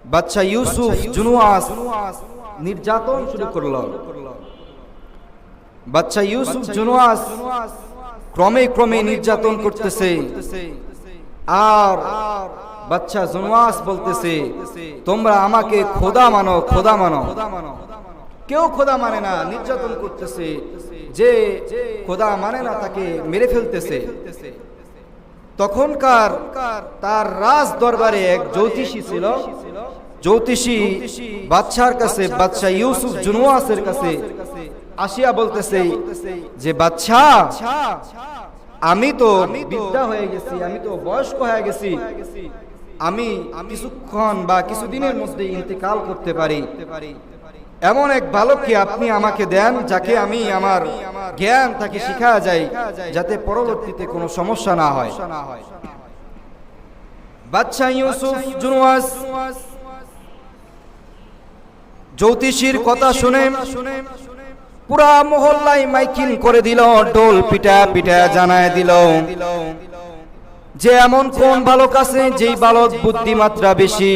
বাদশা ইউসুফ জুনওয়াস নির্যাতন শুরু করলো। বাদশা ইউসুফ জুনওয়াস ক্রমে ক্রমে নির্যাতন করতেছে। আর বাদশা জুনওয়াস বলতেছে, তোমরা আমাকে খোদা মানো, খোদা মানো। কেউ খোদা মানে না, নির্যাতন করতেছে। যে খোদা মানে না তাকে মেরে ফেলতেছে। তখনকার তার রাজ দরবারে এক জ্যোতিষী ছিল। জ্যোতিষী বাদশার কাছে, বাদশা ইউসুফ জুনওয়াসের কাছে আসিয়া বলতেছে যে, বাদশা, আমি তো বিদ্যা হয়ে গেছি, আমি তো বয়স্ক হয়ে গেছি, আমি কিছুক্ষণ বা কিছুদিনের মধ্যে ইন্তেকাল করতে পারি। এমন এক বালককে আপনি আমাকে দেন, যাকে আমি আমার জ্ঞান তাকে শিখা যায়, যাতে পরবর্তীতে কোনো সমস্যা না হয়। বাদশা ইউসুফ জুনওয়াস জ্যোতিষীর কথা শুনে পুরা মহল্লায় মাইকিং করে দিল, ঢোল পিটা পিটা জানায় দিল যে এমন কোন বালক আছে যেই বালক বুদ্ধিমাত্রা বেশি,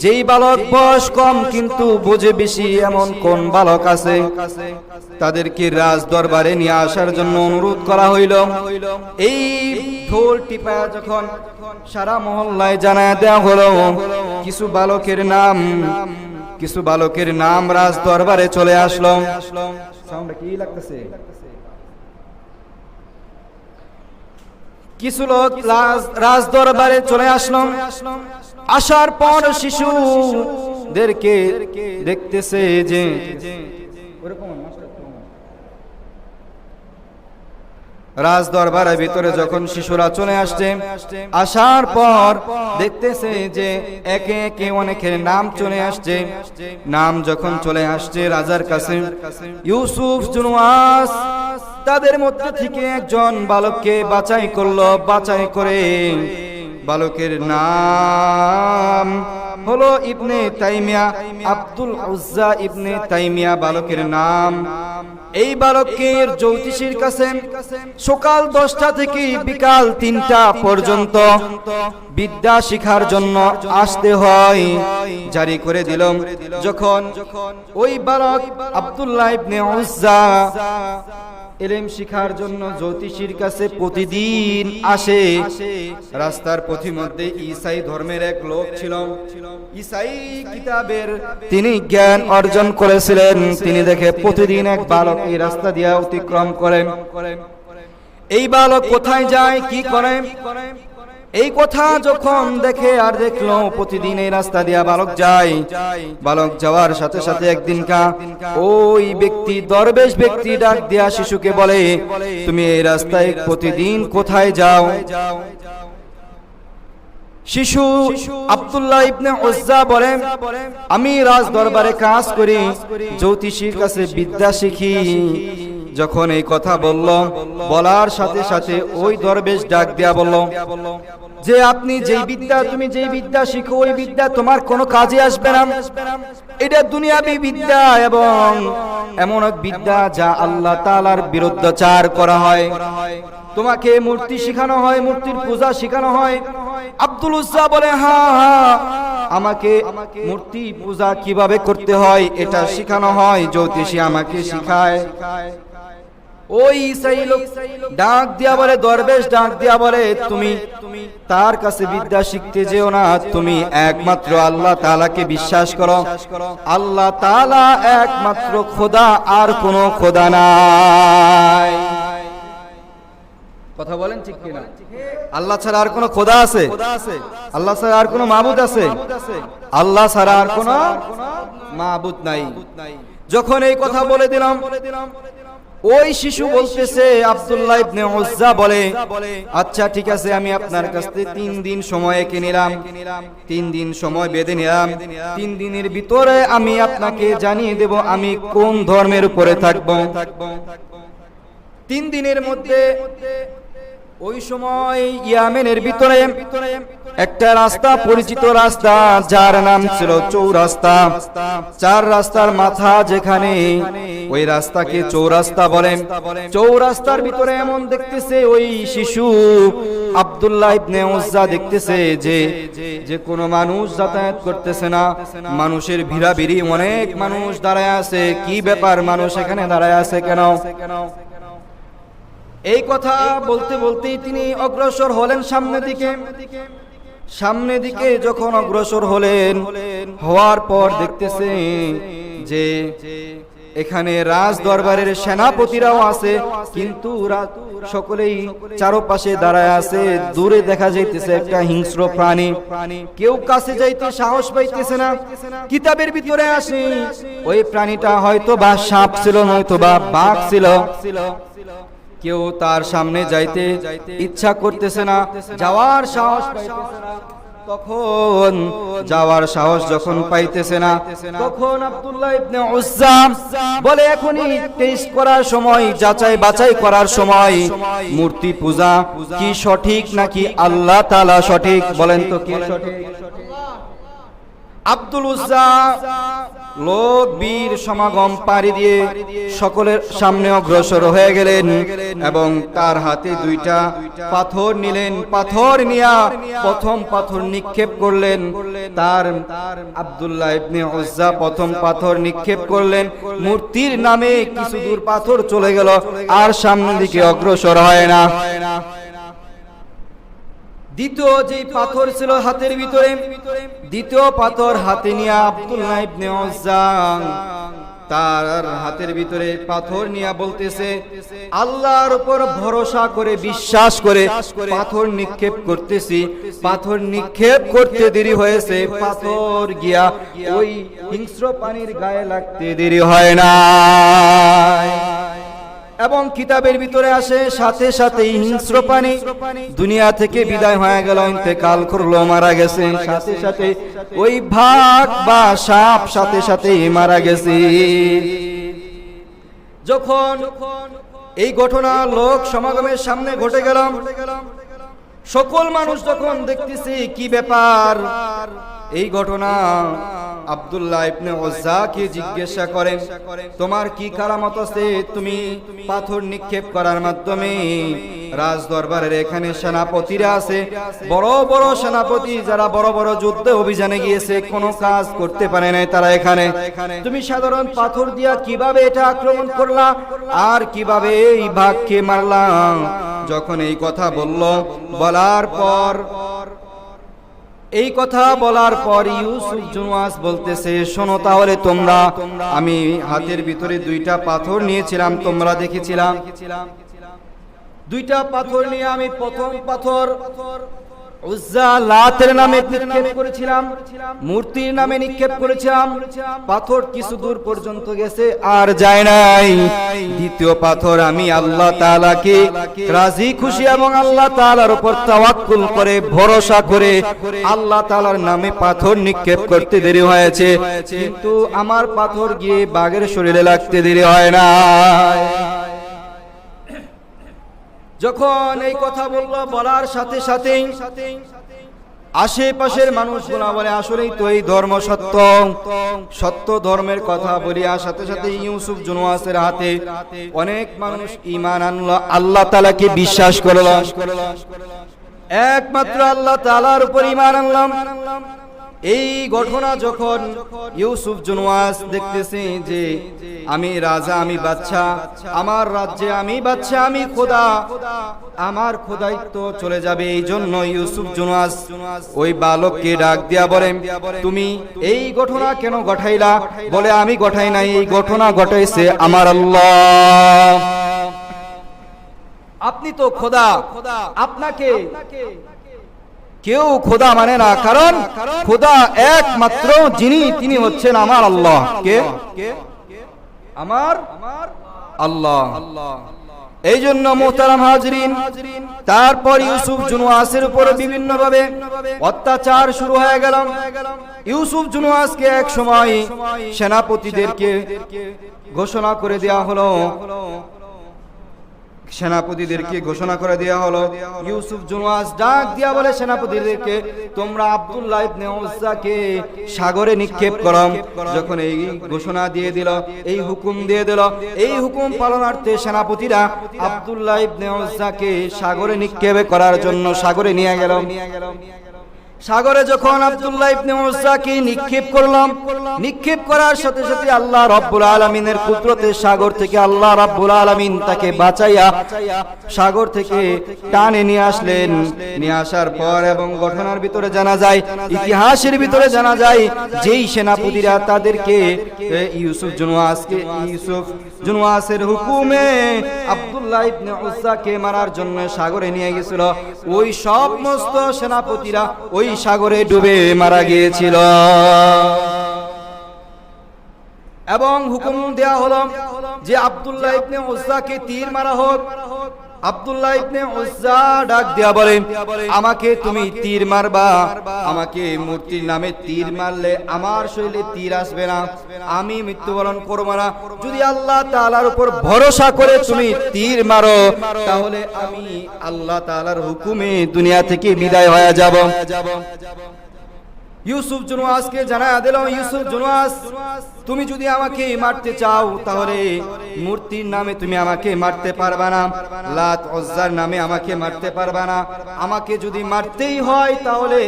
যেই বালক বয়স কম কিন্তু বোঝে বেশি, এমন কোন বালক আছে। তাদেরকে রাজ দরবারে নিয়ে আসার জন্য অনুরোধ করা হইল। এই ঢোল টিপা যখন সারা মহল্লায় জানায় দেওয়া হলো, কিছু বালকের নাম রাজ দরবারে চলে আসলো। সাউন্ডটা কি লাগতেছে? কিছু লোক রাজ দরবারে চলে আসলো। আসার পর শিশুদেরকে দেখতেছে যে রাজ দরবারের ভিতরে যখন শিশুরা চলে আসছে, আসার পর দেখতেছে যে একে একে অনেকের নাম চলে আসছে। নাম যখন চলে আসছে রাজার কাছে, ইউসুফ জুনওয়াস তাদের মধ্যে থেকে একজন বালককে বাছাই করলো। বাছাই করে বালকের নাম হলো ইবনে তাইমিয়া, আব্দুল উজ্জা ইবনে তাইমিয়া বালকের নাম। এই বালকের জ্যোতিষীর কাছে সকাল 10টা থেকে বিকাল 3টা পর্যন্ত বিদ্যা শিখার জন্য আসতে হয়। জারি করে দিল। যখন ওই বালক আব্দুল্লাহ ইবনে উজ্জা ইলম শিখার জন্য জ্যোতিষীর কাছে প্রতিদিন আসে, রাস্তার পথিমধ্যে ঈসাই ধর্মের এক লোক ছিল। ঈসাই কিতাবের তিনি জ্ঞান অর্জন করেছিলেন। তিনি দেখে প্রতিদিন এক বালক এই রাস্তা দিয়ে অতিক্রম করে। এই বালক কোথায় যায়, কি করে, এই কথা যখন দেখে আর দেখলো প্রতিদিন এই রাস্তা দিয়া বালক যায়। বালক যাওয়ার সাথে সাথে একদিনকা ওই ব্যক্তি, দরবেশ ব্যক্তি ডাক দিয়া শিশুকে বলে, তুমি এই রাস্তায় প্রতিদিন কোথায় যাও? শিশু আব্দুল্লাহ ইবনে উজ্জা বলে, আমি রাজ দরবারে কাজ করি, জ্যোতিষীর কাছে বিদ্যা শিখি। যখন এই কথা বলল, বলার সাথে সাথে ওই দরবেশ ডাক দিয়া বলল যে, আপনি তুমি যেই বিদ্যা শিখো, ওই বিদ্যা তোমার কোনো কাজে আসবে না। এটা দুনিয়াবী বিদ্যা এবং এমন এক বিদ্যা যা আল্লাহ তাআলার বিরুদ্ধাচার করা হয়। তোমাকে মূর্তি শেখানো হয়, মূর্তির পূজা শেখানো হয়। আব্দুল উজ্জা বলে, হ্যাঁ, আমাকে মূর্তি পূজা কিভাবে করতে হয় এটা শেখানো হয়, জ্যোতিষী আমাকে শেখায়। ওই ঈসাই লোক ডাক দিয়া বলে, দরবেশ ডাক দিয়া বলে, তুমি তার কাছে বিদ্যা শিখতে যেও না, তুমি একমাত্র আল্লাহ তাআলাকে বিশ্বাস করো। আল্লাহ তাআলা একমাত্র খোদা, আর কোনো খোদা নাই। কথা বলেন ঠিক কিনা? আল্লাহ ছাড়া আর কোনো খোদা আছে? আল্লাহ ছাড়া আর কোনো মাবুদ আছে? আল্লাহ ছাড়া আর কোনো মাবুদ নাই। যখন এই কথা বলে দিলাম, ওই শিশু বলতেছে, আব্দুল্লাহ ইবনে উজ্জা বলে, আচ্ছা ঠিক আছে, আমি আপনার কাছ থেকে 3 দিন সময় এঁকে নিলাম, 3 দিন সময় বেঁধে নিলাম। 3 দিনের ভিতরে আমি আপনাকে জানিয়ে দেব আমি কোন ধর্মের উপরে থাকব। 3 দিনের মধ্যে ওই সময় ইয়ামেনের ভিতরে একটা রাস্তা, পরিচিত রাস্তা, যার নাম ছিল চৌরাস্তা। চার রাস্তার মাথা যেখানে, ওই রাস্তাকে চৌরাস্তা বলেন। চৌরাস্তার ভিতরে এমন দেখতেছে ওই শিশু আব্দুল্লাহ ইবনে উজ্জা দেখতেছে যে কোনো মানুষ যাতায়াত করতেছে না, মানুষের ভিড়াভিড়ি, অনেক মানুষ দাঁড়ায় আছে। কি ব্যাপার, মানুষ এখানে দাঁড়ায় আছে কেন? এই কথা বলতে বলতেই তিনি অগ্রসর হলেন সামনের দিকে যখন অগ্রসর হলেন, হওয়ার পর দেখতেছে যে এখানে রাজ দরবারের সেনাপতিরাও আছে, কিন্তু সকলেই চারপাশে দাঁড়ায় আছে। দূরে দেখা যাইতেছে একটা হিংস্র প্রাণী, কেউ কাছে যাইতে সাহস পাইতেছে না। কিতাবের ভিতরে আসে ওই প্রাণীটা হয়তো বা সাপ ছিল, নয়তো বা বাঘ ছিল। কেউ তার সামনে যাইতে ইচ্ছা করতেছে না, যাওয়ার সাহস পাইতেছে না। তখন যাওয়ার সাহস যখন পাইতেছে না, তখন আব্দুল্লাহ ইবনে উজ্জা বলে, এখনই টেস্ট করার সময়, যাচাই বাছাই করার সময়, মূর্তি পূজা কি সঠিক নাকি আল্লাহ তাআলা সঠিক? বলেন তো কে সঠিক? আব্দুল উজ্জা লোক বীর সমাগম পাড়ি দিয়ে সকলের সামনে অগ্রসর হয়ে গেলেন এবং তার হাতে দুইটা পাথর নিলেন। পাথর নিয়া প্রথম পাথর নিক্ষেপ করলেন। তার আব্দুল্লাহ ইবনে উজ্জা প্রথম পাথর নিক্ষেপ করলেন। মূর্তির নামে কিছু দূর পাথর চলে গেল, আর সামনের দিকে অগ্রসর হয় না। দ্বিতীয় যে পাথর ছিল হাতের ভিতরে, দ্বিতীয় পাথর হাতে নিয়ে আব্দুল্লাহ ইবনে উজ্জা তার হাতের ভিতরে পাথর নিয়ে বলতেছে, আল্লাহর উপর ভরসা করে, বিশ্বাস করে পাথর নিক্ষেপ করতেছি। পাথর নিক্ষেপ করতে দেরি হয়েছে, পাথর গিয়া ওই হিংস্র প্রাণীর গায়ে লাগতে দেরি হয় না। এবং কিতাবের ভিতরে আসে সাথে সাথেই হিংস্র প্রাণী দুনিয়া থেকে বিদায় হয়ে গেল, ইন্তেকাল করলো, মারা গেছে। সাথে সাথে ওই বাঘ বা সাপ সাথে সাথেই মারা গেছে। যখন এই ঘটনা লোক সমাগমের সামনে ঘটে গেল, সকল মানুষ যখন দেখতেছে কি ব্যাপার এই ঘটনা, আব্দুল্লাহ ইবনে উজ্জাকে জিজ্ঞাসা করেন, তোমার কি কারামত আছে? তুমি পাথর নিক্ষেপ করার মাধ্যমে রাজ দরবারের এখানে সেনাপতিরা আছে, বড় বড় সেনাপতি যারা বড় বড় যুদ্ধে অভিযানে গিয়েছে, কোনো কাজ করতে পারে নাই তারা এখানে। তুমি সাধারণ পাথর দিয়া কিভাবে এটা আক্রমণ করলা, আর কিভাবে এই বাঘকে মারলা? যখন এই কথা বলার পর ইউসুফ জুনওয়াস বলতেছে, শোনো তাহলে তোমরা, আমি হাতের ভিতরে দুইটা পাথর নিয়েছিলাম, তোমরা দেখেছিলাম। দুইটা পাথর নিয়ে আমি প্রথম পাথর উজ্জা লাতের নামে নিক্ষেপ করেছিলাম, মূর্তির নামে নিক্ষেপ করেছিলাম। পাথর কিছু দূর পর্যন্ত গেছে, আর যায় নাই। দ্বিতীয় পাথর আমি আল্লাহ তাআলাকে রাজি খুশি এবং আল্লাহ তাআলার উপর তাওয়াক্কুল করে, ভরসা করে আল্লাহ তাআলার নামে পাথর নিক্ষেপ করতে দেরি হয়েছে, কিন্তু আমার পাথর গিয়ে বাঘের শরীরে লাগতে দেরি হয় না। যখন এই কথা বলার সাথে সাথেই আশেপাশের মানুষগুলা বলে, আসলেই তো এই ধর্ম সত্য ধর্মের কথা বলিয়া সাথে সাথে ইউসুফ জুনওয়াসের হাতে অনেক মানুষ ঈমান আনলো, আল্লাহ তাআলাকে বিশ্বাস করল, একমাত্র আল্লাহ তাআলার উপর ঈমান আনলাম। এই ঘটনা যখন ইউসুফ জুনওয়াস দেখতেছে যে আমি রাজা, আমি বাদশা, আমার রাজ্যে আমি বাদশা, আমি খোদা, আমার খোদাইত্ব চলে যাবে, এই জন্য ইউসুফ জুনওয়াস ওই বালককে ডাক দিয়া বলেন, তুমি এই ঘটনা কেন ঘটাইলা? বলে, আমি ঘটাই নাই, এই ঘটনা ঘটাইছে আমার আল্লাহ। আপনি তো খোদা, আপনাকে কেউ খোদা মানে না, কারণ খোদা একমাত্র যিনি, তিনি হচ্ছেন আমার আল্লাহ। কে? আমার আল্লাহ। এই জন্য মোহতারাম হাজরিন, তারপর ইউসুফ জুনওয়াসের উপর বিভিন্ন ভাবে অত্যাচার শুরু হয়ে গেল। ইউসুফ জুনওয়াসকে এক সময় সেনাপতিদেরকে ঘোষণা করে দেওয়া হলো, সেনাপতিদেরকে ঘোষণা করে দেওয়া হলো। ইউসুফ জুনওয়াস ডাক দিয়া বলে সেনাপতিদেরকে, তোমরা আব্দুল্লাহ ইবনে উজ্জাকে সাগরে নিক্ষেপ করো। যখন এই ঘোষণা দিয়ে দিল, এই হুকুম দিয়ে দিল, এই হুকুম পালনার্থে সেনাপতিরা আব্দুল্লাহ ইবনে উজ্জাকে সাগরে নিক্ষেপ করার জন্য সাগরে নিয়ে গেল। সাগরে যখন আব্দুল্লাহ ইবনে উজ্জাকে নিক্ষেপ করলাম, নিক্ষেপ করার সাথে সাথে আল্লাহ রাব্বুল আলামিনের কুদরতে সাগর থেকে আল্লাহ রাব্বুল আলামিন তাকে বাঁচাইয়া সাগর থেকে টানে নিয়ে আসলেন। নিয়ে আসার পর এবং ঘটনার ভিতরে জানা যায়, ইতিহাসের ভিতরে জানা যায়, যেই সেনাপতিরা তাদেরকে ইউসুফ জুনওয়াসের হুকুমে আব্দুল্লাহ ইবনে উজ্জাকে মারার জন্য সাগরে নিয়ে গেছিল, ওই সমস্ত সেনাপতিরা ওই সাগরে ডুবে মারা গিয়েছিল। এবং হুকুম দেয়া হলো যে আব্দুল্লাহ ইবনে উজ্জাকে তীর মারা হোক। আব্দুল্লাহ ইবনে উজ্জা ডাক দিয়া বলে, আমাকে তুমি তীর মারবা, আমাকে মূর্তির নামে তীর মারলে আমার শরীরে তীর আসবে না, আমি মৃত্যুবরণ করব না। যদি আল্লাহ তাআলার উপর ভরসা করে তুমি তীর মারো, তাহলে আমি আল্লাহ তাআলার হুকুমে দুনিয়া থেকে বিদায় হয়ে যাব। ইউসুফ জুনওয়াসকে জানায়া দিল, ইউসুফ জুনওয়াস, তুমি যদি আমাকে মারতে চাও তাহলে মূর্তির নামে তুমি আমাকে মারতে পারবা না, লাত উজ্জার নামে আমাকে মারতে পারবা না। আমাকে যদি মারতেই হয় তাহলে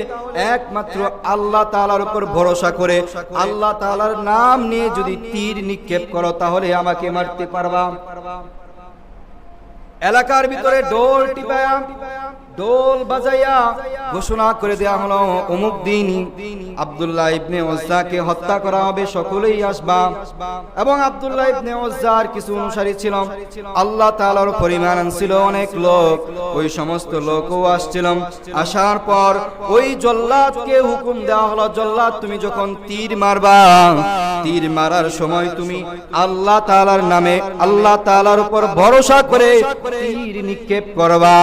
একমাত্র আল্লাহ তাআলার উপর ভরসা করে আল্লাহ তাআলার নাম নিয়ে যদি তীর নিক্ষেপ করো তাহলে আমাকে মারতে পারবা। এলাকার ভিতরে ডোল টিপায়া, ডোল বাজাইয়া ঘোষণা করে দেয়া হলো, অমুক দিন আব্দুল্লাহ ইবনে উজ্জাকে হত্যা করা হবে, সকলেই আসবা। এবং আব্দুল্লাহ ইবনে উজ্জার কিছু অনুসারী ছিল, আল্লাহ তাআলার উপর ঈমান আনছিল অনেক লোক, ওই সমস্ত লোকও আসছিল। আসার পর ওই জল্লাদকে হুকুম দেওয়া হলো, জল্লাদ তুমি যখন তীর মারবা, তীর মারার সময় তুমি আল্লাহ তাআলার নামে আল্লাহ তাআলার উপর ভরসা করে তীর নিক্ষেপ করবা।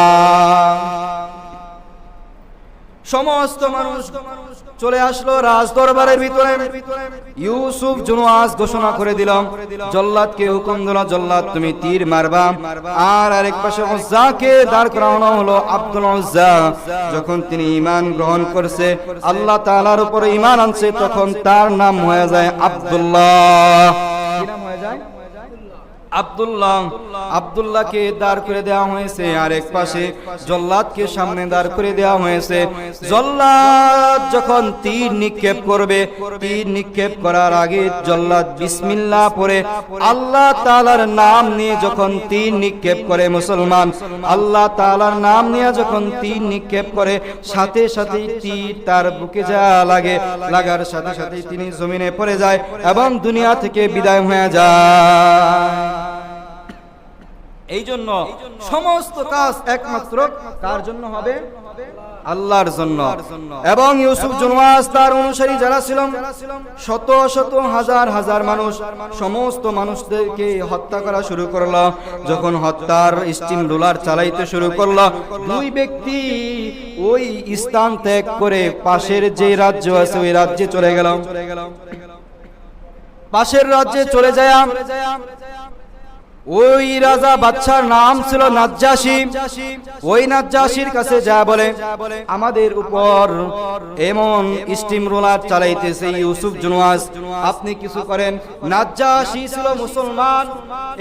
সমস্ত মানুষ চলে আসলো রাজ দরবারের ভিতরে। ইউসুফ জুনওয়াস ঘোষণা করে দিল, জল্লাদকে হুকুম দিল, জল্লাদ তুমি তীর মারবা। আর আরেক পাশে উজ্জাকে দাঁড় করানো হলো। আব্দুল উজ্জা যখন তিনি ঈমান গ্রহণ করছে, আল্লাহ তাআলার উপরে ঈমান আনছে, তখন তার নাম হয়ে যায় আব্দুল্লাহ। কি নাম হয়ে যায়? আব্দুল্লাহ। আব্দুল্লাহকে দাঁড় করে দেওয়া হয়েছে, আর এক পাশে জল্লাদকে সামনে দাঁড় করে দেওয়া হয়েছে। জল্লাদ যখন তীর নিক্ষেপ করবে, তীর নিক্ষেপ করার আগে জল্লাদ বিসমিল্লাহ পড়ে আল্লাহ তাআলার নাম নিয়ে যখন তীর নিক্ষেপ করে, মুসলমান আল্লাহ তাআলার নাম নিয়ে যখন তীর নিক্ষেপ করে, সাথে সাথে তীর তার বুকে যা লাগে, লাগার সাথে সাথে তিনি জমিনে পড়ে যায় এবং দুনিয়া থেকে বিদায় হয়ে যায়। এই জন্য সমস্ত কাজ একমাত্র কার জন্য হবে? আল্লাহর জন্য। এবং ইউসুফ জুনওয়াস তার অনুসারী যারা ছিল, শত শত হাজার হাজার মানুষ, সমস্ত মানুষদেরকে হত্যা করা শুরু করলো। যখন হত্যার স্টিম রোলার চালাইতে শুরু করলো, দুই ব্যক্তি ওই স্থান ত্যাগ করে পাশের যে রাজ্য আছে ওই রাজ্যে চলে গেল। পাশের রাজ্যে চলে যায়, ওই রাজা বাদশার নাম ছিল নাজ্জাশী। ওই নাজ্জাশীর কাছে যা বলে, আমাদের উপর এমন স্টিম রোলার চালাইতেছে ইউসুফ জুনওয়াস, আপনি কিছু করেন। নাজ্জাশী ছিল মুসলমান,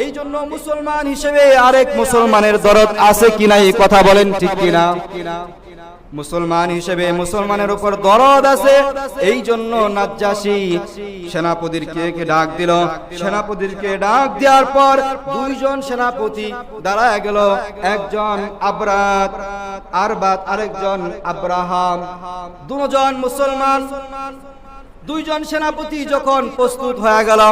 এই জন্য মুসলমান হিসেবে আরেক মুসলমানের দরদ আছে কিনা এই কথা বলেন, ঠিক কিনা? মুসলমান হিসেবে মুসলমানের উপর দরদ আছে, এই জন্য নাজ্জাশী সেনাপতিকে ডাক দিল। সেনাপতিকে ডাক দেওয়ার পর দুইজন সেনাপতি দাঁড়ায় গেল, একজন আরবাত আরেকজন আব্রাহাম, দুজন মুসলমান। দুইজন সেনাপতি যখন প্রস্তুত হয়ে গেল,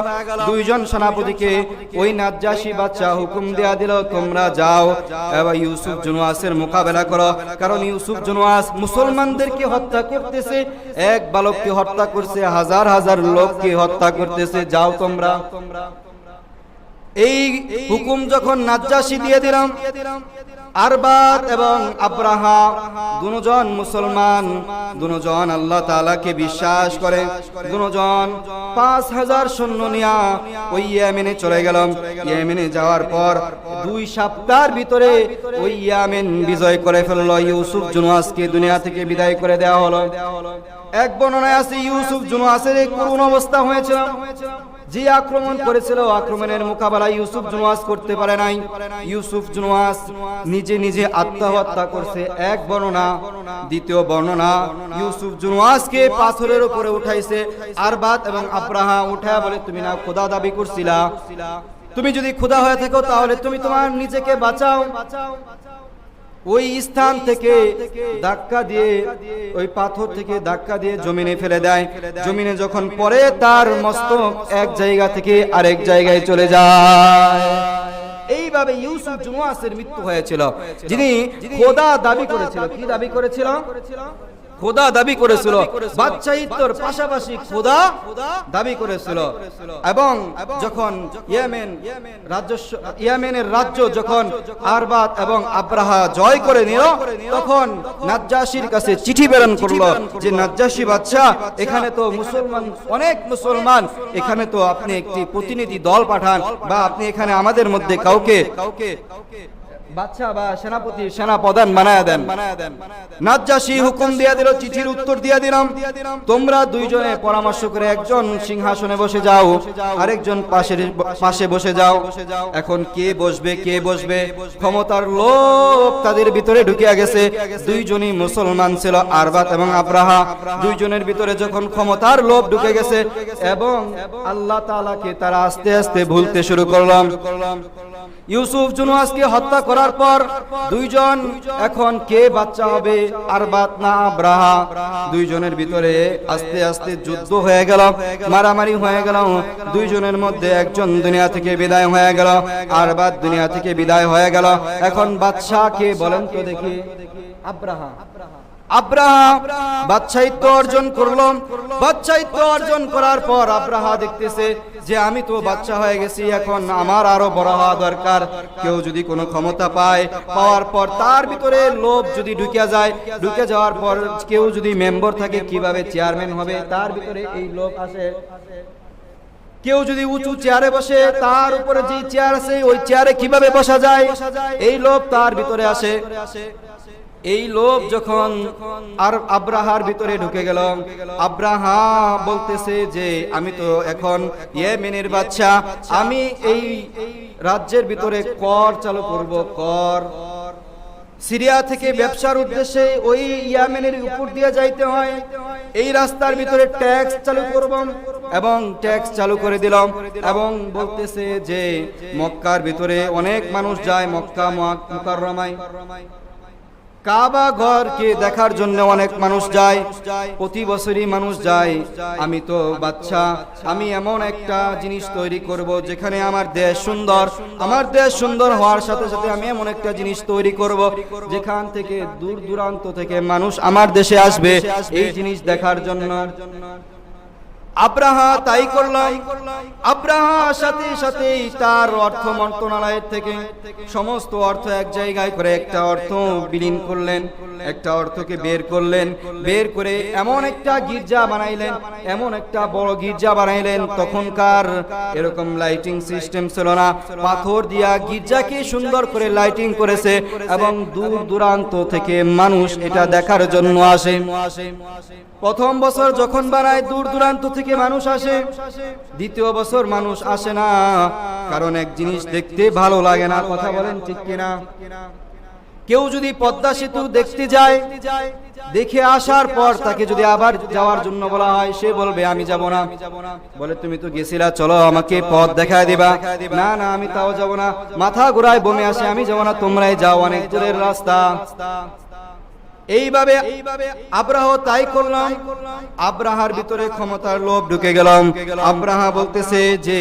দুইজন সেনাপতিকে ওই নাজ্জাশী বাদশা হুকুম দেয়া দিল, তোমরা যাও এবার ইউসুফ জুনওয়াসের মোকাবেলা করো, কারণ ইউসুফ জুনওয়াস মুসলমানদেরকে হত্যা করতেছে, এক বালককে হত্যা করছে, হাজার হাজার লোককে হত্যা করতেছে, যাও তোমরা। এই হুকুম যখন নাজ্জাশী দিয়ে দিলাম, আরবাদ এবং আব্রাহা দুজন মুসলমান, দুজন আল্লাহ তাআলাকে বিশ্বাস করে, দুজন 5000 সৈন্য নিয়ে ওই ইয়েমেনে চলে গেল। ইয়েমেনে যাওয়ার পর 2 সপ্তাহের ভিতরে ওই ইয়েমেন বিজয় করে ফেলল। ইউসুফ জুনুয়াসকে দুনিয়া থেকে বিদায় করে দেওয়া হলো। এক বর্ণনায় আছে ইউসুফ জুনুয়াসের এই করুণ অবস্থা হয়েছিল, যে আক্রমণ করেছিল আক্রমণের মোকাবেলা ইউসুফ জুনুয়াস করতে পারে নাই। ইউসুফ জুনুয়াস নিজে নিজে আত্মহত্যা করছে এক বর্ণনা। দ্বিতীয় বর্ণনা ইউসুফ জুনুয়াসকে পাথরের উপরে উঠাইছে আরবাদ এবং আব্রাহা, উঠায় বলে তুমি না খোদা দাবি করছিলা, তুমি যদি খোদা হয়ে থাকো তাহলে তুমি তোমার নিজেকে বাঁচাও। ওই স্থান থেকে ধাক্কা দিয়ে, ওই পাথর থেকে ধাক্কা দিয়ে জমিনে ফেলে দেয়। জমিনে যখন পড়ে তার মস্তক এক জায়গা থেকে আরেক জায়গায় চলে যায়। এইভাবে ইউসুফ জুনুয়াসের মৃত্যু হয়েছিল, যিনি খোদা দাবি করেছিল। কি দাবি করেছিল? খোদা দাবি করেছিল, বাদশাহিত্বর পাশাপাশি খোদা দাবি করেছিল। এবং যখন ইয়েমেনের রাজ্য যখন আরবাদ এবং আব্রাহা জয় করে নিল, তখন নাজ্জাশীর কাছে চিঠি প্রেরণ করলো যে নাজ্জাশী বাদশা, এখানে তো মুসলমান, অনেক মুসলমান, এখানে তো আপনি একটি প্রতিনিধি দল পাঠান, বা আপনি এখানে আমাদের মধ্যে কাউকে বাদশা বা সেনাপতি, সেনা প্রধান বানায়া দেন। নাজ্জাশী হুকুম দিয়ে দিল, চিঠির উত্তর দিয়ে দিলাম, তোমরা দুইজনে পরামর্শ করে একজন সিংহাসনে বসে যাও, আরেকজন পাশে বসে যাও। এখন কে বসবে, কে বসবে, ক্ষমতার লোভ তাদের ভিতরে ঢুকিয়া গেছে। দুইজনই মুসলমান ছিল, আরবাদ এবং আব্রাহা। দুইজনের ভিতরে যখন ক্ষমতার লোভ ঢুকে গেছে এবং আল্লাহ তাআলাকে তারা আস্তে আস্তে ভুলতে শুরু করলাম। ইউসুফ জুনুয়াসকে হত্যা করার পর দুইজন, এখন কে বাচ্চা হবে, আরবাদ না আব্রাহা? দুইজনের ভিতরে আস্তে আস্তে যুদ্ধ হয়ে গেল, মারামারি হয়ে গেল। দুইজনের মধ্যে একজন দুনিয়া থেকে বিদায় হয়ে গেল, আরবাদ দুনিয়া থেকে বিদায় হয়ে গেল। এখন বাদশা কে বলেন তো দেখি? আব্রাহা। আব্রাহা বাদশাহিত্ব অর্জন করলো। বাদশাহিত্ব অর্জন করার পর আব্রাহা দেখতেছে যে আমি তো বাদশা হয়ে গেছি, এখন আমার আরো বড় হওয়া দরকার। কেউ যদি কোনো ক্ষমতা পায়, পাওয়ার পর তার ভিতরে লোভ যদি ঢুকে যায়, ঢুকে যাওয়ার পর কেউ যদি মেম্বার থাকে কিভাবে চেয়ারম্যান হবে, তার ভিতরে এই লোভ আসে। কেউ যদি উঁচু চেয়ারে বসে, তার উপরে যে চেয়ার আছে ওই চেয়ারে কিভাবে বসা যায়, এই লোভ তার ভিতরে আসে। এই লোভ যখন আর আব্রাহার ভিতরে ঢুকে গেল, আব্রাহা বলতেছে যে আমি তো এখন ইয়েমেনের বাদশা, আমি এই রাজ্যের ভিতরে কর চালু করব। কর সিরিয়া থেকে ব্যবসার উদ্দেশ্যে ওই ইয়েমেনের উপর দিয়ে যাইতে হয়, এই রাস্তার ভিতরে ট্যাক্স চালু করব। এবং ট্যাক্স চালু করে দিলাম। এবং বলতেছে যে মক্কার ভিতরে অনেক মানুষ যায়, মক্কা মুকাররমায় কাবা ঘরকে দেখার জন্য অনেক মানুষ যায়, প্রতি বছরই মানুষ যায়। আমি তো বাদশা, আমি এমন একটা জিনিস তৈরি করব যেখানে আমার দেশ সুন্দর, আমার দেশ সুন্দর হওয়ার সাথে সাথে আমি এমন একটা জিনিস তৈরি করব যেখান থেকে দূর দূরান্ত থেকে মানুষ আমার দেশে আসবে এই জিনিস দেখার জন্য। আব্রাহা তাই করলাম। আব্রাহা সাথে সাথেই তার অর্থ মন্ত্রণালয়ের থেকে সমস্ত অর্থ এক জায়গায় করে একটা অর্থ বিলীন করলেন, একটা অর্থকে বের করলেন। বের করে এমন একটা গির্জা বানাইলেন, এমন একটা বড় গির্জা বানাইলেন। তখনকার এরকম লাইটিং সিস্টেম ছিল না, পাথর দিয়া গির্জাকে সুন্দর করে লাইটিং করেছে এবং দূর দূরান্ত থেকে মানুষ এটা দেখার জন্য আসে। প্রথম বছর যখন বানায় দূর দূরান্ত থেকে মানুষ আসে, দ্বিতীয় বছর মানুষ আসে না, কারণ এক জিনিস দেখতে ভালো লাগে না। কথা বলেন ঠিক কিনা? কেউ যদি পদ্মা সেতু দেখতে যায়, দেখে আসার পর তাকে যদি আবার যাওয়ার জন্য বলা হয়, সে বলবে আমি যাব না। বলে তুমি তো গেছিলা, চলো আমাকে পথ দেখায় দিবা। না না, আমি তাও যাব না, মাথা ঘুরায় বমে আসে, আমি যাব না, তোমরাই যাও, অনেক দূরের রাস্তা। এইভাবে আব্রাহ তাই করলাম। আব্রাহার ভিতরে ক্ষমতার লোভ ঢুকে গেলাম। আব্রাহা বলতেছে যে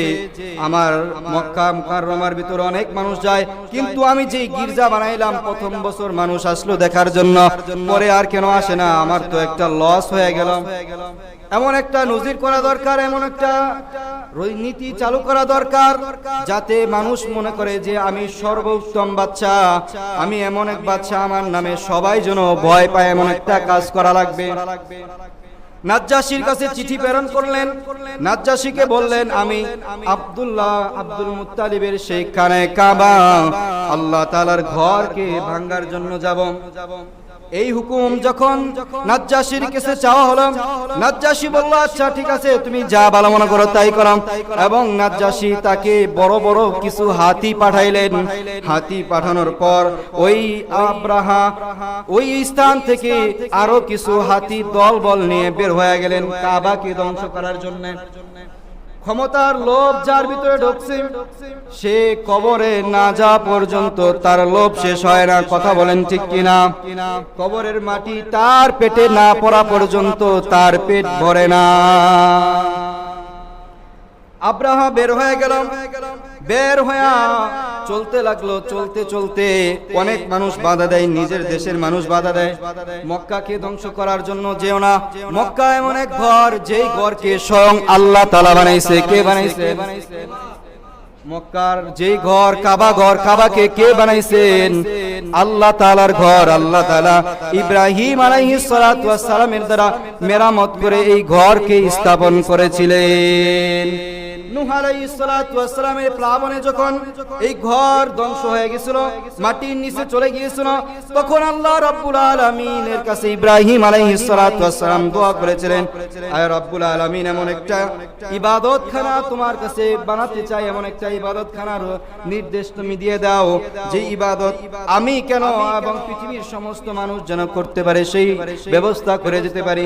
আমার মক্কা মুকাররমার ভিতরে অনেক মানুষ যায়, কিন্তু আমি যে গির্জা বানাইলাম প্রথম বছর মানুষ আসলো দেখার জন্য, পরে আর কেন আসে না? আমার তো একটা লস হয়ে গেল। এমন একটা নজির করা দরকার, এমন একটা নীতি চালু করা দরকার, যাতে মানুষ মনে করে যে আমি সর্বোত্তম বাচ্চা, আমি এমন এক বাচ্চা, আমার নামে সবাই যেন ভয় পায়, এমন একটা কাজ করা লাগবে। নাজ্জাশীর কাছে চিঠি প্রেরণ করলেন, নাজ্জাশীকে বললেন আমি আব্দুল মুত্তালিবের সেই খানে কাবা আল্লাহ তাআলার ঘরকে ভাঙার জন্য যাব। এই হুকুম যখন নাজ্জাশীর কাছে চাওয়া হলো, নাজ্জাশী বলল আচ্ছা ঠিক আছে, তুমি যা ভালো মনে করো তাই করো। এবং নাজ্জাশী তাকে বড় বড় কিছু হাতি পাঠাইলেন। হাতি পাঠানোর পর ওই আব্রাহা ওই স্থান থেকে আরো কিছু হাতি দলবল নিয়ে বের হয়ে গেলেন কাবাকে ধ্বংস করার জন্য। ক্ষমতার লোভ যার ভিতরে ঢুকছে, সে কবরে না যাওয়া পর্যন্ত তার লোভ শেষ হয় না। কথা বলেন ঠিক কিনা? কবরের মাটি তার পেটে না পড়া পর্যন্ত তার পেট ভরে না। আব্রাহা বের হয়ে গেল, বের হয়ে চলতে লাগলো। চলতে চলতে অনেক মানুষ বাধা দেয়, নিজের দেশের মানুষ বাধা দেয়, মক্কাকে ধ্বংস করার জন্য যেও না। মক্কা এমন এক ঘর, যেই ঘরকে স্বয়ং আল্লাহ তাআলা বানাইছে। কে বানাইছে? মক্কার যেই ঘর কাবা ঘর, কাবাকে কে বানাইছেন? আল্লাহ তাআলার ঘর। আল্লাহ তাআলা ইব্রাহিম আলাইহিস সালাতু ওয়াস সালামের দ্বারা মেরামত করে এই ঘরকে স্থাপন করেছিলেন। নূহ আলাইহিস সালাতু ওয়াস সালামের প্লাবনে যখন এই ঘর ধ্বংস হয়ে গিয়েছিল, মাটির নিচে চলে গিয়েছিল, তখন আল্লাহ রাব্বুল আলামিনের কাছে ইব্রাহিম আলাইহিস সালাতু ওয়াস সালাম দোয়া করেছিলেন, আয় রাব্বুল আলামিন, এমন একটা ইবাদতখানা তোমার কাছে বানাতে চাই, এমন একটা ইবাদতখানার নির্দেশ তুমি দিয়ে দাও, যে ইবাদত আমি কেন এবং পৃথিবীর সমস্ত মানুষ যেন করতে পারে, সেই ব্যবস্থা করে যেতে পারি।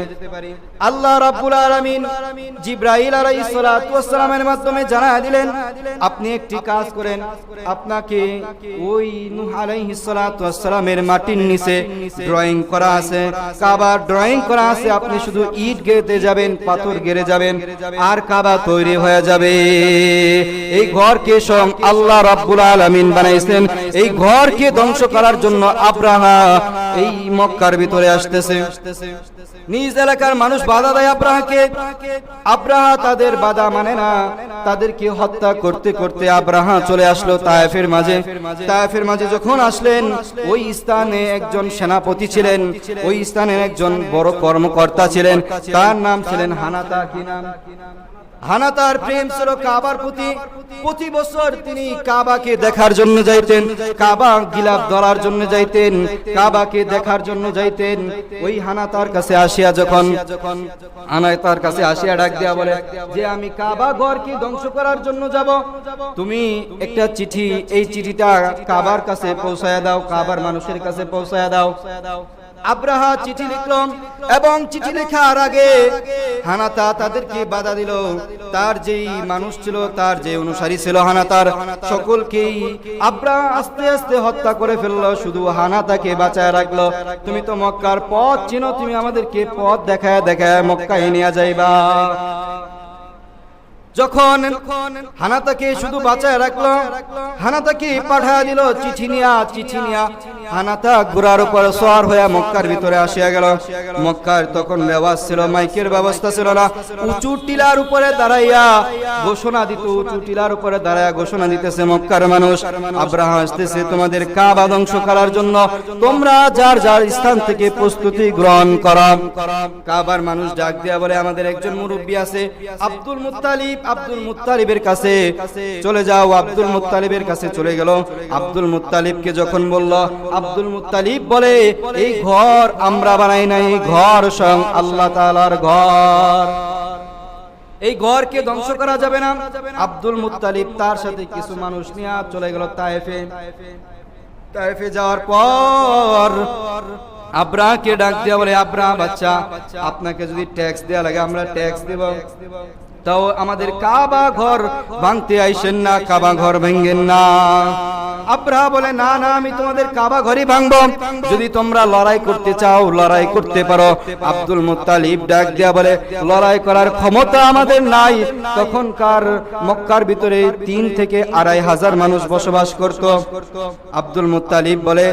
আল্লাহ রাব্বুল আলামিন জিবরাইল আলাইহিস সালাতু ওয়াস সালামের মাধ্যমে জানায় দিলেন, আপনি একটি কাজ করেন, আপনাকে ওই নূহ আলাইহিস সালাতু ওয়াস সালামের মাটির নিচে ড্রয়িং করা আছে, কাবার ড্রয়িং করা আছে, আপনি শুধু ইট গেঁথে যাবেন, পাথর গেড়ে যাবেন, আর কাবা তৈরি হয়ে যাবে। এই ঘরকে স্বয়ং আল্লাহ রাব্বুল আলামিন বানাইছেন। এই ঘরকে ধ্বংস করার জন্য আব্রাহা এই মক্কার ভিতরে আসতেছে। নিজ এলাকার মানুষ বাধা দেয় আব্রাহাকে, আব্রাহা তাদের বাধা মানে না, তাদেরকে হত্যা করতে করতে আব্রাহা চলে আসলো তায়েফের মাঝে। তায়েফের মাঝে যখন আসলেন, ওই স্থানে একজন সেনাপতি ছিলেন, ওই স্থানের একজন বড় কর্মকর্তা ছিলেন, তার নাম ছিলেন হানাতা। কি নাম? হানাতার প্রেম ছিল কাবার প্রতি। প্রতি বছর তিনি কাবাকে দেখার জন্য যাইতেন, কাবা গিলাফ ধরার জন্য যাইতেন, কাবাকে দেখার জন্য যাইতেন। ওই হানাতার কাছে আসিয়া যখন হানাতার কাছে আসিয়া ডাক দেয়া বলে যে আমি কাবা ঘরকে ধ্বংস করার জন্য যাব, তুমি একটা চিঠি, এই চিঠিটা কাবার কাছে পৌঁছায়া দাও, কাবার মানুষের কাছে পৌঁছায়া দাও। আব্রাহা চিঠি লিখল এবং চিঠি লেখার আগে হানাতা তাদেরকে বাধা দিল। তার যেই মানুষ ছিল, তার যে অনুসারী ছিল হানাতার, সকলকেই আব্রাহা আস্তে আস্তে হত্যা করে ফেললো, শুধু হানাতাকে বাঁচায় রাখলো। তুমি তো মক্কার পথ চিনো, তুমি আমাদেরকে পথ দেখায় দেখায় মক্কায় নিয়ে যাইবা। যখন হানাতাকে শুধু বাঁচায় রাখলো, হানাতাকে পাঠায় দিল চিঠি নিয়া। হানাতা ঘোড়ার উপর সওয়ার হয়ে মক্কার ভিতরে আসিয়া গেল। মক্কার তখন লেবাস ছিল, মাইকের ব্যবস্থা ছিল না। উঁচু টিলার উপরে দাঁড়াইয়া ঘোষণা দিত, উঁচু টিলার উপরে দাঁড়াইয়া ঘোষণা দিতেছে মক্কার মানুষ, আব্রাহা আসতেছে তোমাদের কাবা ধ্বংস করার জন্য, তোমরা যার যার স্থান থেকে প্রস্তুতি গ্রহণ করো। কাবার মানুষ ডাক দিয়া বলে আমাদের একজন মুরব্বী আছে আব্দুল মুত্তালিব, আব্দুল মুত্তালিবের কাছে চলে যাও। আব্দুল মুত্তালিবের কাছে চলে গেল। আব্দুল মুত্তালিবকে যখন বলল, আব্দুল মুত্তালিব বলে এই ঘর আমরা বানাই নাই, এই ঘর স্বয়ং আল্লাহ তাআলার ঘর, এই ঘরকে ধ্বংস করা যাবে না। আব্দুল মুত্তালিব তার সাথে কিছু মানুষ নিয়ে চলে গেল তায়েফে। তায়েফে যাওয়ার পর আব্রাহাকে ডাক দিয়া বলে, আব্রাহা বাচ্চা, আপনাকে যদি ট্যাক্স দেয়া লাগে আমরা ট্যাক্স দেব, তাও আমাদের কাবা ঘর ভাঙতে আইসেন না, কাবা ঘর ভেঙ্গেন না। আব্রাহা বলে না না, আমি তোমাদের কাবা ঘরই ভাঙবো, যদি তোমরা লড়াই করতে চাও লড়াই করতে পারো। আব্দুল মুত্তালিব ডাক দিয়া বলে লড়াই করার ক্ষমতা আমাদের নাই। তখনকার মক্কার ভিতরে 3 থেকে 2,500 মানুষ বসবাস করত। আব্দুল মুত্তালিব বলে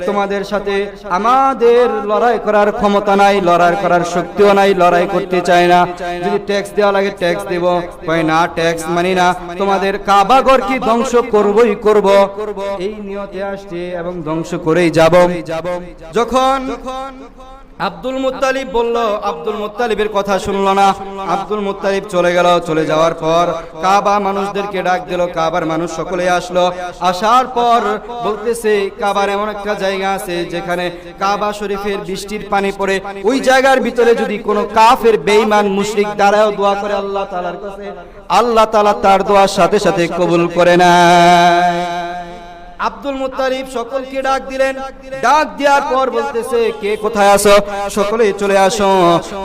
তোমাদের সাথে আমাদের লড়াই করার ক্ষমতা নাই, লড়াই করার শক্তিও নাই, লড়াই করতে চাই না। যদি ট্যাক্স দেওয়া লাগে ট্যাক্স দেব, কয় না ট্যাক্স মানি না, তোমাদের কাবা ঘর কি ধ্বংস করবই করব, এই নিয়তে আসছে এবং ধ্বংস করেই যাব। যখন আব্দুল মুত্তালিব বলল, আব্দুল মুত্তালিবের কথা শুনলো না। আব্দুল মুত্তালিব চলে গেল। চলে যাওয়ার পর কাবা মানুষদেরকে ডাক দিল। কাবার মানুষ সকলে আসলো। আসার পর বলতেছে কাবার এমন একটা জায়গা আছে যেখানে কাবা শরীফের বৃষ্টির পানি পড়ে, ওই জায়গার ভিতরে যদি কোনো কাফের বেঈমান মুশরিক দাঁড়ায় দোয়া করে আল্লাহ তাআলার কাছে, আল্লাহ তাআলা তার দোয়ার সাথে সাথে কবুল করে নেয়। আব্দুল মুত্তালিব সকলকে ডাক দিলেন। ডাক দেওয়ার পর বলতেছে কে কোথায় আছো, সকলেই চলে আসো।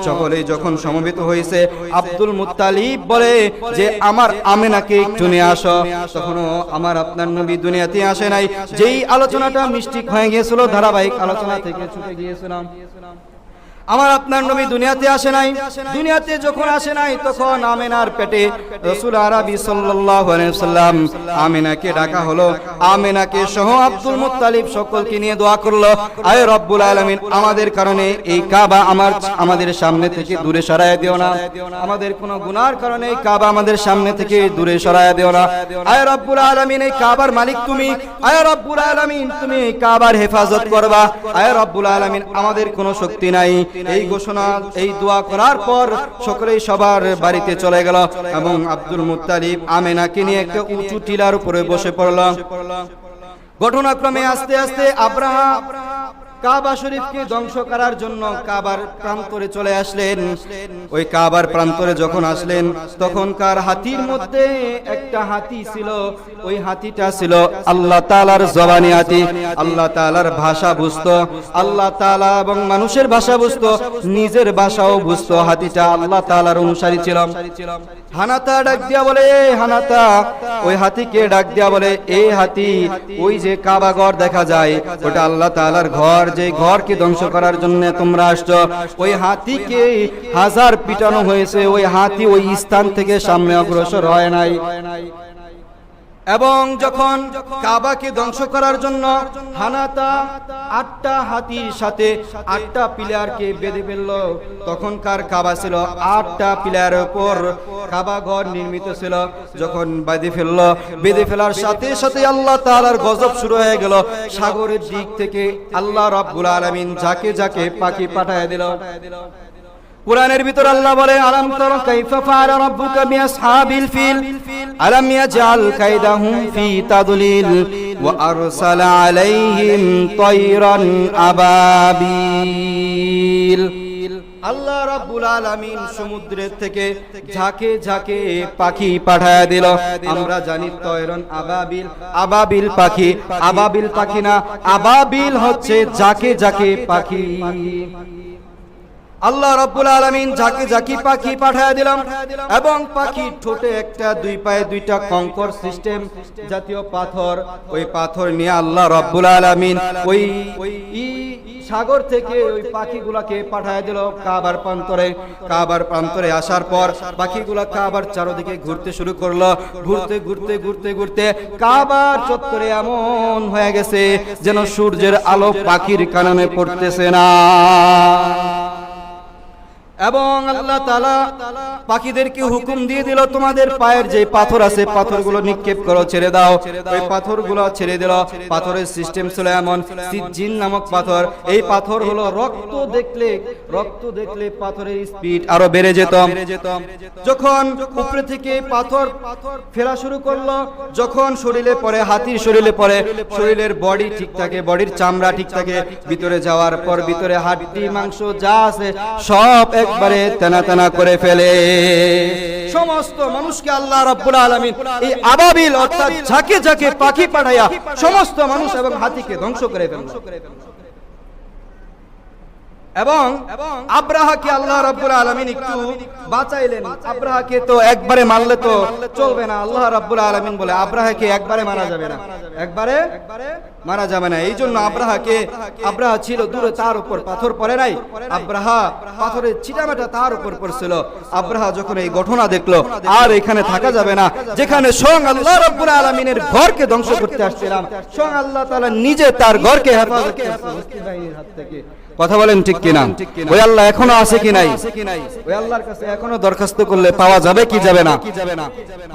সকলেই যখন সমবেত হয়েছে, আব্দুল মুত্তালিব বলে যে আমার আমেনাকে একটু নিয়ে আসো। তখনও আমার আপনার নবী দুনিয়াতে আসে নাই। যেই আলোচনাটা মিস্টেক হয়ে গিয়েছিল, ধারাবাহিক আলোচনা থেকে ছুটে গিয়েছিলাম, আমার আপনার নবী দুনিয়াতে আসে নাই। দুনিয়াতে যখন আসে নাই তখন আমিনার পেটে রাসূল আরবি সাল্লাল্লাহু আলাইহি ওয়াসাল্লাম আমিনাকে ডাকা হলো। আমিনাকে সহ আব্দুল মুত্তালিব সকলকে নিয়ে দোয়া করলো, আয় রব্বুল আলামিন, আমাদের কারণে এই কাবা আমাদের সামনে থেকে দূরে সরায় দিও না, আমাদের কোনো গুনার কারণে এই কাবা আমাদের সামনে থেকে দূরে সরায় দিও না। আয় রব্বুল আলামিন, এই কাবার মালিক তুমি, আয় রব্বুল আলামিন, তুমি এই কাবার হেফাজত করবা। আয় রব্বুল আলামিন, আমাদের কোনো শক্তি নাই। এই ঘোষণা, এই দোয়া করার পর সকলেই সবার বাড়িতে চলে গেল এবং আব্দুল মুত্তালিব আমেনাকে নিয়ে একটা উঁচু টিলার উপরে বসে পড়ল। ঘটনাক্রমে আস্তে আস্তে আব্রাহা কাবা শরীফকে ধ্বংস করার জন্য কাবার প্রান্তরে চলে আসলেন। ওই কাবার প্রান্তরে যখন আসলেন, তখনকার হাতির মধ্যে একটা হাতি ছিল। ওই হাতিটা ছিল আল্লাহ তাআলার জবানি হাতি, আল্লাহ তাআলার ভাষা বুঝতো, আল্লাহ তাআলা এবং মানুষের ভাষা বুঝতো, নিজের ভাষাও বুঝতো। হাতিটা আল্লাহ তাআলার অনুসারী ছিল। হানাতা ডাক দিয়া বলে, হানাতা, ওই হাতিকে ডাক দিয়া বলে, এই হাতি, ওই যে কাবা ঘর দেখা যায় ওটা আল্লাহ তাআলার ঘর, যে ঘরকে ধ্বংস করার জন্য তোমরা আসছো। ওই হাতিকে 1000 পিটানো হয়েছে, ওই হাতি ওই স্থান থেকে সামনে অগ্রসর হয় নাই। এবং যখন কাবাকে ধ্বংস করার জন্য হানাতা 8টা হাতির সাথে 8টা পিলারকে বেঁধে ফেলল। তখনকার কাবা ছিল 8টা পিলারের উপর কাবা ঘর নির্মিত ছিল। যখন বেঁধে ফেলার সাথে সাথে আল্লাহ তাআলার গজব শুরু হয়ে গেল। সাগরের দিক থেকে আল্লাহ রাব্বুল আলামিন যাকে যাকে পাখি পাঠায় দিল। কুরআনের ভিতর আল্লাহ বলে, আলাম তারা কাইফা ফাআলা রাব্বুকা বিআসহাবিল ফিল আলাম ইয়াজআল কাইদাহুম ফি তাদলিল ওয়া আরসালা আলাইহিম তায়রান আবাবিল। আল্লাহ রাব্বুল আলামিন সমুদ্রের থেকে ঝাঁকে ঝাঁকে পাখি পাঠায় দিল। আমরা জানি তয়রন আবাবিল, আবাবিল পাখি, আবাবিল পাখি না, আবাবিল হচ্ছে ঝাঁকে ঝাঁকে পাখি। আল্লাহ রাব্বুল আলামিন ঝাঁকে ঝাঁকে পাখি পাঠায় দিলাম এবং পাখির ঠোঁটে একটা, 2 পায়ে 2টা কঙ্কর সিস্টেম জাতীয় পাথর। ওই পাথর নিয়ে আল্লাহ রাব্বুল আলামিন ওই সাগর থেকে ওই পাখিগুলাকে পাঠায় দিল কাবার প্রান্তরে। কাবার প্রান্তরে আসার পর পাখিগুলা কাবার চারদিকে ঘুরতে শুরু করলো। ঘুরতে ঘুরতে ঘুরতে ঘুরতে কাবার চত্বরে এমন হয়ে গেছে যেন সূর্যের আলো পাখির কাননে পড়তেছে না। এবং আল্লাহ তাআলা পাখিদেরকে হুকুম দিয়ে দিল, তোমাদের পায়ের যে পাথর আছে পাথরগুলো নিক্ষেপ করো, ছেড়ে দাও। ওই পাথরগুলো ছেড়ে দিল। পাথরের সিস্টেম ছিল এমন, সিজ্জিন নামক পাথর। এই পাথর হলো রক্ত দেখলে পাথরের স্পিড আরো বেড়ে যেত। যখন উপরে থেকে পাথর ফেলা শুরু করলো, যখন শরীরে পড়ে, হাতির শরীরে পড়ে, শরীরের বডি ঠিক থাকে, বডির চামড়া ঠিক থাকে, ভিতরে যাওয়ার পর ভিতরে হাড্ডি মাংস যা আছে সব একবারে টানা টানা করে ফেলে। সমস্ত মানুষকে আল্লাহ রাব্বুল আলামিন এই আবাবিল অর্থাৎ ঝাঁকে ঝাঁকে পাখি পাঠাইয়া সমস্ত মানুষ এবং হাতিকে ধ্বংস করে ফেলল। এবং আব্রাহাকে আল্লাহ রাব্বুল আলামিন একটু বাঁচাইলেন। আব্রাহাকে তো একবারে মারলে তো চলবে না। আল্লাহ রাব্বুল আলামিন বলে আব্রাহাকে একবারে মারা যাবে না, একবারে মারা যাবে না। এই জন্য আব্রাহা ছিল দূরে, তার উপর পাথর পড়ে নাই, আব্রাহা পাথরের ছিটামাটা তার উপর পড়ছিল। আব্রাহা যখন এই ঘটনা দেখলো, আর এখানে থাকা যাবে না, যেখানে স্বয়ং আল্লাহ রাব্বুল আলামিনের ঘরকে ধ্বংস করতে আসছিলাম, স্বয়ং আল্লাহ তাআলা নিজে তার ঘরকে হেফাজত করছে মুসলিম বাহিনীর হাত থেকে। কথা বলেন ঠিক কিনা? ওই আল্লাহ এখনো আছে কি নাই? ওই আল্লাহর কাছে এখনো দরখাস্ত করলে পাওয়া যাবে কি যাবে না?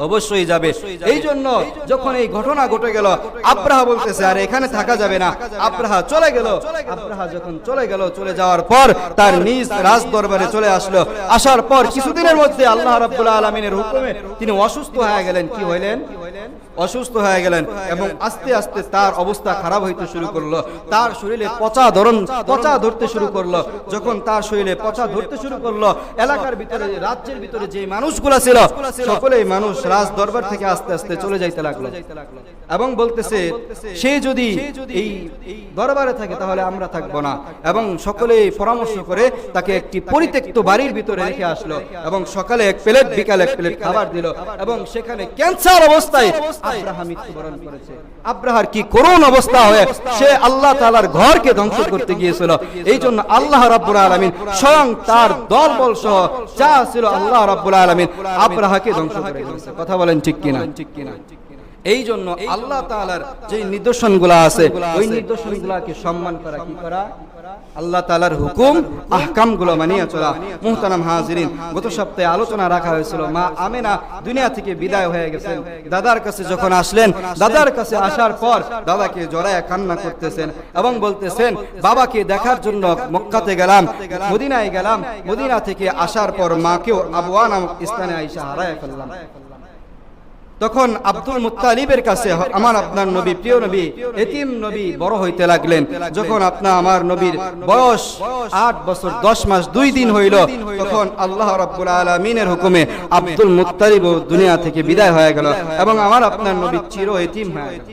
অবশ্যই যাবে। এই জন্য যখন এই ঘটনা ঘটে গেল, আব্রাহা বলতেছে আর এখানে থাকা যাবে না। আব্রাহা চলে গেল। আব্রাহা যখন চলে গেল, চলে যাওয়ার পর তার নিজ রাজ দরবারে চলে আসলো। আসার পর কিছুদিনের মধ্যে আল্লাহ রাব্বুল আলামিনের হুকুমে তিনি অসুস্থ হয়ে গেলেন। কি হইলেন? অসুস্থ হয়ে গেলেন। এবং আস্তে আস্তে তার অবস্থা খারাপ হইতে শুরু করলো। তার শরীরে পচা ধরতে শুরু করলো। যখন তার শরীরে পচা ধরতে শুরু করলো, এলাকার ভিতরে, রাজ্যের ভিতরে যে মানুষগুলা ছিল, সকলেই মানুষ রাজ দরবার থেকে আস্তে আস্তে চলে যাইতে লাগলো এবং বলতেছে সে যদি এই দরবারে থাকে তাহলে আমরা থাকবো না। এবং সকলেই পরামর্শ করে তাকে একটি পরিত্যক্ত বাড়ির ভিতরে রেখে আসলো এবং সকালে এক প্লেট, বিকালে এক প্লেট খাবার দিল। এবং সেখানে ক্যান্সার অবস্থায় আব্রাহা মৃত্যুবরণ করেছে। আব্রাহার কি করুণ অবস্থা হয়ে সে আল্লাহ তাআলার ঘরকে ধ্বংস করতে গিয়েছিল। এই জন্য আল্লাহ রাব্বুল আলামিন স্বয়ং তার দলবল সহ যা ছিল, আল্লাহ রাব্বুল আলামিন আব্রাহাকে ধ্বংস করে দিয়েছে। কথা বলেন ঠিক কিনা? এই জন্য আল্লাহ তাআলার যে নিদর্শনগুলো আছে, ওই নিদর্শনগুলোকে সম্মান করা, কি করা? আল্লাহ তাআলার হুকুম আহকামগুলো মানিয়ে চলা। মুহতারাম হাজিরিন, গত সপ্তাহে আলোচনা রাখা হয়েছিল মা আমেনা দুনিয়া থেকে বিদায় হয়ে গেছেন। দাদার কাছে যখন আসলেন, দাদার কাছে আসার পর দাদাকে জড়ায় কান্না করতেছেন এবং বলতেছেন বাবাকে দেখার জন্য মক্কাতে গেলাম, মদিনায় গেলাম, মদিনা থেকে আসার পর মাকেও আবওয়া নামক স্থানে আইসা হারায় ফেললাম। তখন আব্দুল মুত্তালিবের কাছে আমার আপনার নবী, প্রিয় নবী, এতিম নবী বড় হইতে লাগলেন। যখন আমার নবীর বয়স 8 বছর 10 মাস 2 দিন হইল, তখন আল্লাহ রাব্বুল আলামিনের হুকুমে আব্দুল মুত্তালিব দুনিয়া থেকে বিদায় হয়ে গেল এবং আমার আপনার নবী চির এতিম হয়ে গেল।